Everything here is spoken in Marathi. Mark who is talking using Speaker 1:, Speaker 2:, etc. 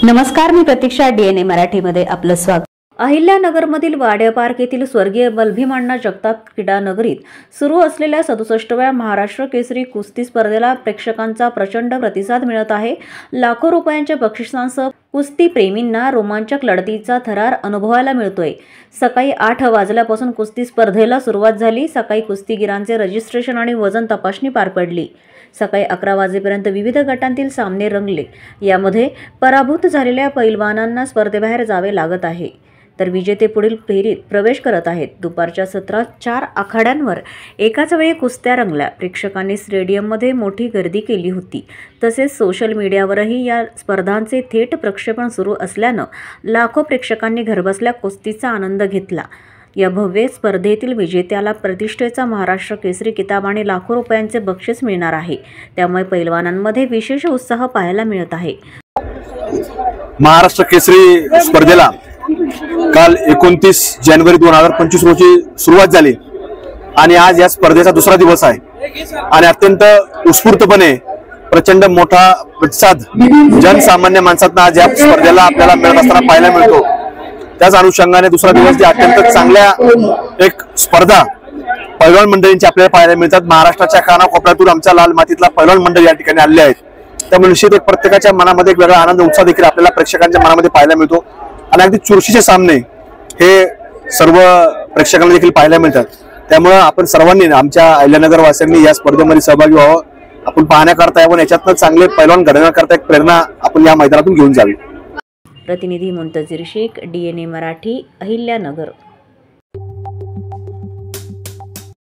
Speaker 1: नमस्कार, मी प्रतीक्षा. DNA मराठीमध्ये आपलं स्वागत. अहिल्यानगरमधील वाड्या पार्क येथील स्वर्गीय बल्भिमांना जगताप क्रीडा नगरीत सुरू असलेल्या 67व्या महाराष्ट्र केसरी कुस्ती स्पर्धेला प्रेक्षकांचा प्रचंड प्रतिसाद मिळत आहे. लाखो रुपयांच्या बक्षिसांसह कुस्ती प्रेमींना रोमांचक लढतीचा थरार अनुभवायला मिळतोय. सकाळी 8 वाजल्यापासून कुस्ती स्पर्धेला सुरुवात झाली. सकाळी कुस्तीगीरांचे रजिस्ट्रेशन आणि वजन तपासणी पार पडली. सकाळी 11 वाजेपर्यंत विविध गटांतील सामने रंगले. यामध्ये पराभूत झालेल्या पैलवानांना स्पर्धेबाहेर जावे लागत आहे, तर विजेते पुढील फेरीत प्रवेश करत आहेत. दुपारच्या सत्रात 4 आखाड्यांवर एकाच वेळी कुस्त्या रंगल्या. प्रेक्षकांनी स्टेडियममध्ये मोठी गर्दी केली होती. तसेच सोशल मीडियावरही या स्पर्धांचे थेट प्रक्षेपण सुरू असल्यानं लाखो प्रेक्षकांनी घरबसल्या कुस्तीचा आनंद घेतला. या भव्य स्पर्धेतील विजेत्याला प्रतिष्ठेचा महाराष्ट्र केसरी किताब आणि लाखो रुपयांचे बक्षीस मिळणार आहे. त्यामुळे पैलवानांमध्ये विशेष उत्साह पाहायला मिळत आहे.
Speaker 2: महाराष्ट्र केसरी स्पर्धेला काल 29 जानेवारी 2025 रोजी सुरुवात झाली आणि आज या स्पर्धेचा दुसरा दिवस आहे आणि अत्यंत उत्स्फूर्तपणे प्रचंड मोठा प्रतिसाद जनसामान्य माणसांना आज या स्पर्धेला आपल्याला मिळत असताना पाहायला मिळतो. त्याच अनुषंगाने दुसरा दिवस जे अत्यंत चांगल्या एक स्पर्धा पैलवान मंडळींची आपल्याला पाहायला मिळतात. महाराष्ट्राच्या कानाकोपऱ्यातून आमच्या लाल मातीतला पैलवान मंडळ या ठिकाणी आले आहेत. त्यामुळे निश्चित एक प्रत्येकाच्या मनामध्ये एक वेगळा आनंद उत्साह देखील आपल्याला प्रेक्षकांच्या मनामध्ये पाहायला मिळतो आणि अगदी चुरशीचे सामने हे सर्व प्रेक्षकांना देखील पाहायला मिळतात. त्यामुळे आपण सर्वांनी आमच्या अहिल्यानगर वासियांनी या स्पर्धेमध्ये सहभागी व्हावं. आपण पाहण्याकरता यावं, याच्यातनं चांगले पैलवान घडवण्याकरता एक प्रेरणा आपण या मैदानातून घेऊन जावी.
Speaker 1: प्रतिनिधी मुंतजीर शेख, DNA मराठी, अहिल्यानगर.